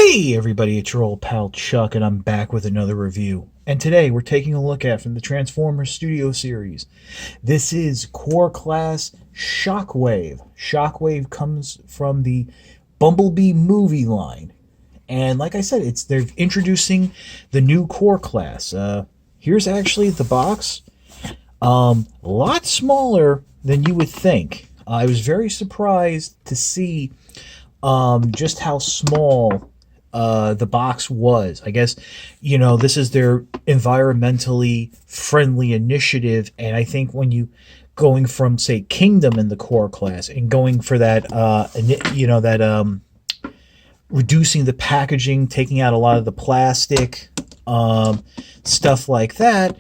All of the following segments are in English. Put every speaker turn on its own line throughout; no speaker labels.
Hey everybody, it's your old pal Chuck, and I'm back with another review. And today we're taking a look at from the Transformers Studio Series. This is Core Class Shockwave. Shockwave comes from the Bumblebee movie line. And like I said, they're introducing the new Core Class. Here's actually the box. A lot smaller than you would think. I was very surprised to see just how small the box was. I guess, this is their environmentally friendly initiative, and I think when you going from, say, Kingdom in the core class and going for that, reducing the packaging, taking out a lot of the plastic, stuff like that,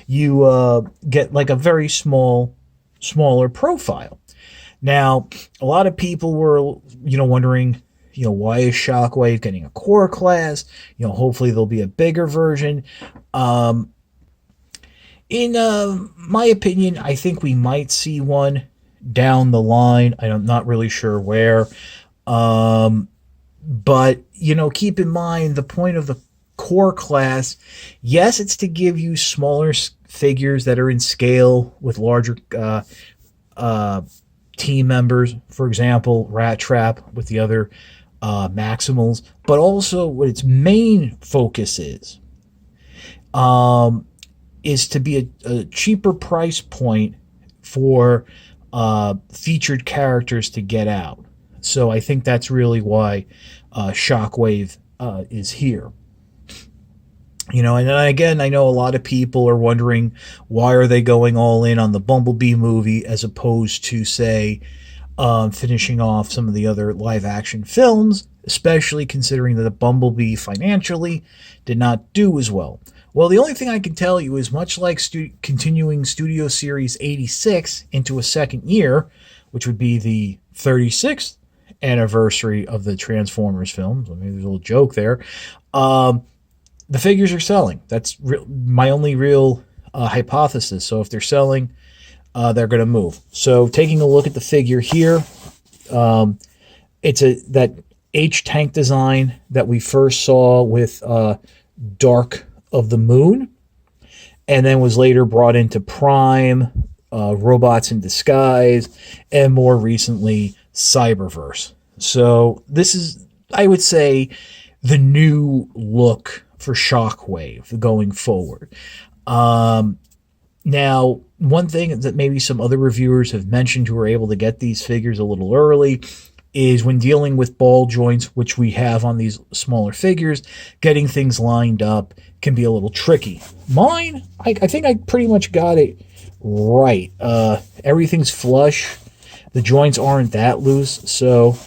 you get like a very smaller profile. Now, a lot of people were, wondering, why is Shockwave getting a core class? Hopefully there'll be a bigger version. In my opinion, I think we might see one down the line. I'm not really sure where. But, keep in mind the point of the core class. Yes, it's to give you smaller figures that are in scale with larger team members, for example, Rat Trap with the other Maximals, but also what its main focus is to be a cheaper price point for featured characters to get out. So I think that's really why Shockwave is here. And again, I know a lot of people are wondering, why are they going all in on the Bumblebee movie as opposed to, say, finishing off some of the other live-action films, especially considering that the Bumblebee financially did not do as well. Well, the only thing I can tell you is, much like continuing Studio Series 86 into a second year, which would be the 36th anniversary of the Transformers films, maybe there's a little joke there, the figures are selling. That's my only real hypothesis. So if they're selling, they're going to move. So taking a look at the figure here, it's that H-Tank design that we first saw with Dark of the Moon, and then was later brought into Prime, Robots in Disguise, and more recently Cyberverse. So this is, I would say, the new look for Shockwave going forward. Now, one thing that maybe some other reviewers have mentioned who are able to get these figures a little early is, when dealing with ball joints, which we have on these smaller figures, getting things lined up can be a little tricky. Mine, I think I pretty much got it right. Everything's flush. The joints aren't that loose, so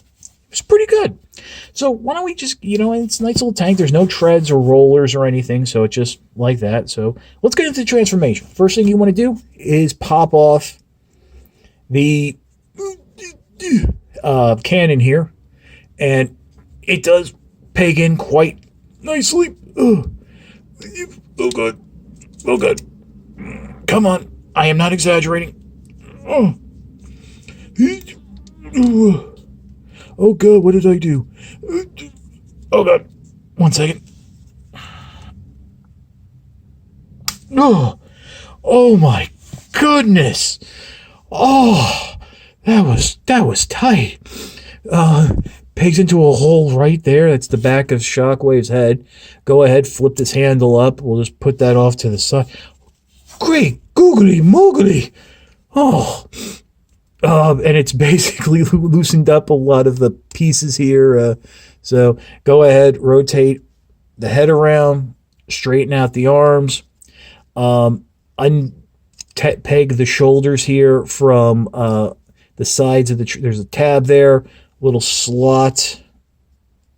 it's pretty good. So why don't we just, it's a nice little tank. There's no treads or rollers or anything, so it's just like that. So let's get into the transformation. First thing you want to do is pop off the cannon here, and it does peg in quite nicely. Oh god, oh god, come on, I am not exaggerating. Oh god, what did I do? Oh god, 1 second. Oh my goodness. Oh, that was tight. Pegs into a hole right there. That's the back of Shockwave's head. Go ahead, flip this handle up. We'll just put that off to the side. Great googly moogly. Oh. And it's basically loosened up a lot of the pieces here. So go ahead, rotate the head around, straighten out the arms, unpeg the shoulders here from the sides of there's a tab there, little slot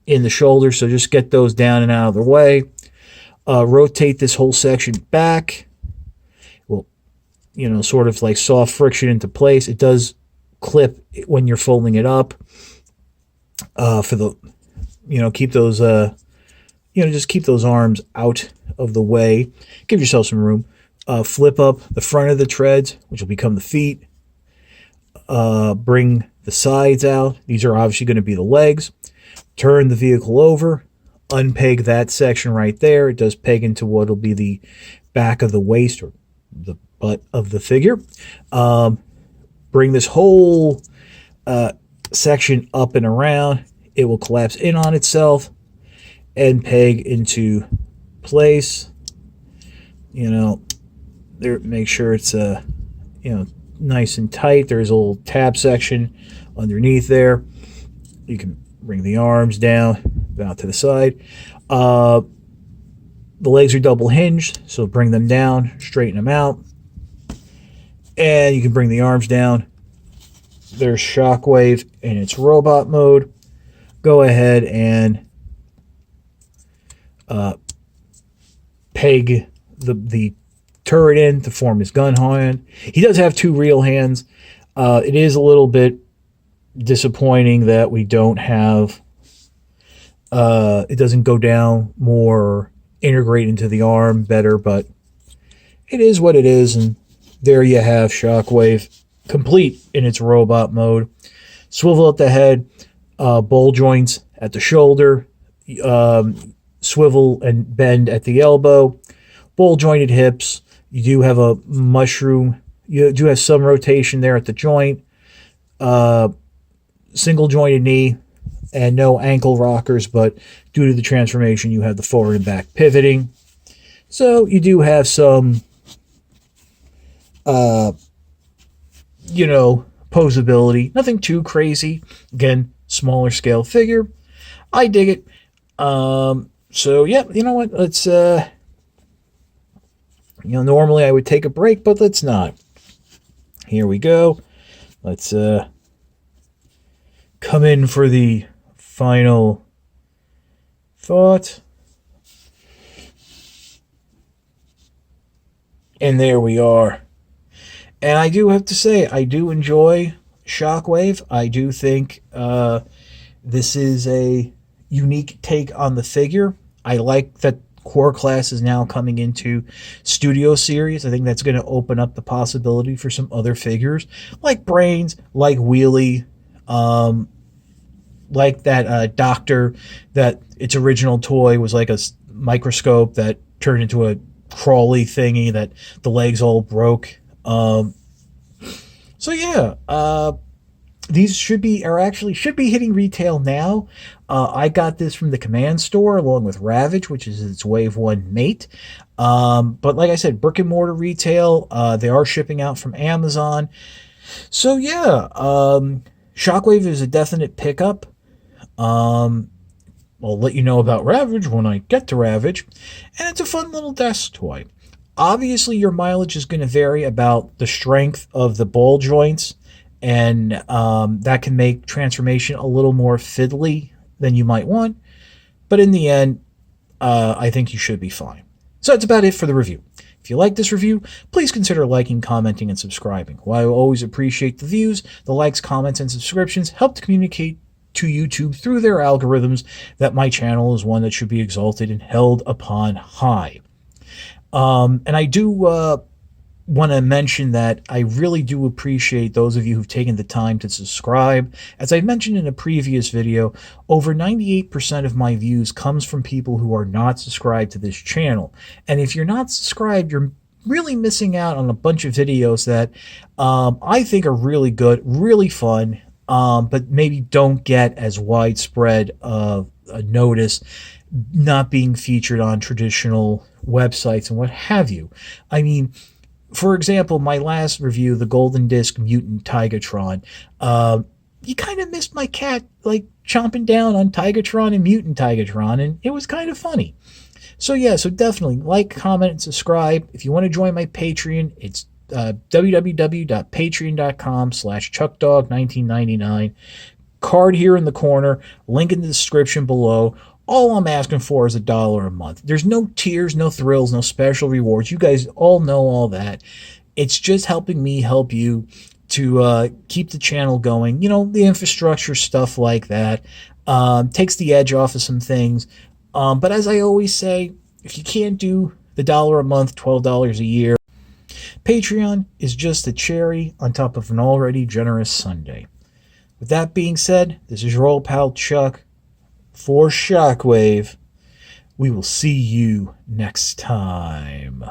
in the shoulder, so just get those down and out of the way. Rotate this whole section back. Sort of like soft friction into place. It does clip when you're folding it up. For the, keep those, just keep those arms out of the way. Give yourself some room. Flip up the front of the treads, which will become the feet. Bring the sides out. These are obviously going to be the legs. Turn the vehicle over, unpeg that section right there. It does peg into what will be the back of the waist or the butt of the figure. Bring this whole section up and around. It will collapse in on itself and peg into place. There, make sure it's nice and tight. There's a little tab section underneath there. You can bring the arms down, out to the side. The legs are double hinged, so bring them down, straighten them out, and you can bring the arms down. There's Shockwave in its robot mode. Go ahead and peg the turret in to form his gun hand. He does have two real hands. It is a little bit disappointing that we don't have it doesn't go down more, integrate into the arm better, but it is what it is. And there you have Shockwave complete in its robot mode. Swivel at the head, ball joints at the shoulder, swivel and bend at the elbow, ball jointed hips. You do have a mushroom. You do have some rotation there at the joint. Single jointed knee and no ankle rockers, but due to the transformation, you have the forward and back pivoting. So you do have some, posability. Nothing too crazy. Again, smaller scale figure. I dig it. So yeah, you know what? Let's, normally I would take a break, but let's not. Here we go. Let's come in for the final thought. And there we are. And I do have to say, I do enjoy Shockwave. I do think this is a unique take on the figure. I like that Core Class is now coming into Studio Series. I think that's going to open up the possibility for some other figures like Brains, like Wheelie, like that Doctor, that its original toy was like a microscope that turned into a crawly thingy that the legs all broke. So yeah, these should be hitting retail now. I got this from the Command Store along with Ravage, which is its Wave 1 mate. But like I said, brick and mortar retail, they are shipping out from Amazon. So yeah, Shockwave is a definite pickup. I'll let you know about Ravage when I get to Ravage. And it's a fun little desk toy. Obviously, your mileage is going to vary about the strength of the ball joints, and that can make transformation a little more fiddly than you might want. But in the end, I think you should be fine. So that's about it for the review. If you like this review, please consider liking, commenting, and subscribing. While I always appreciate the views, the likes, comments, and subscriptions help to communicate to YouTube through their algorithms that my channel is one that should be exalted and held upon high. And I do want to mention that I really do appreciate those of you who've taken the time to subscribe. As I mentioned in a previous video, over 98% of my views comes from people who are not subscribed to this channel. And if you're not subscribed, you're really missing out on a bunch of videos that I think are really good, really fun, but maybe don't get as widespread of a notice, not being featured on traditional websites and what have you. I mean, for example, my last review, the Golden Disc Mutant Tigatron, you kind of missed my cat like chomping down on Tigatron and Mutant Tigatron, and it was kind of funny. So yeah, so definitely like, comment, and subscribe. If you want to join my Patreon, it's www.patreon.com/chuckdog1999. Card here in the corner, link in the description below. All I'm asking for is $1 a month. There's no tiers, no thrills, no special rewards. You guys all know all that. It's just helping me help you to keep the channel going. You know, the infrastructure, stuff like that. Takes the edge off of some things. But as I always say, if you can't do the $1 a month, $12 a year, Patreon is just the cherry on top of an already generous sundae. With that being said, this is your old pal Chuck. for Shockwave. We will see you next time.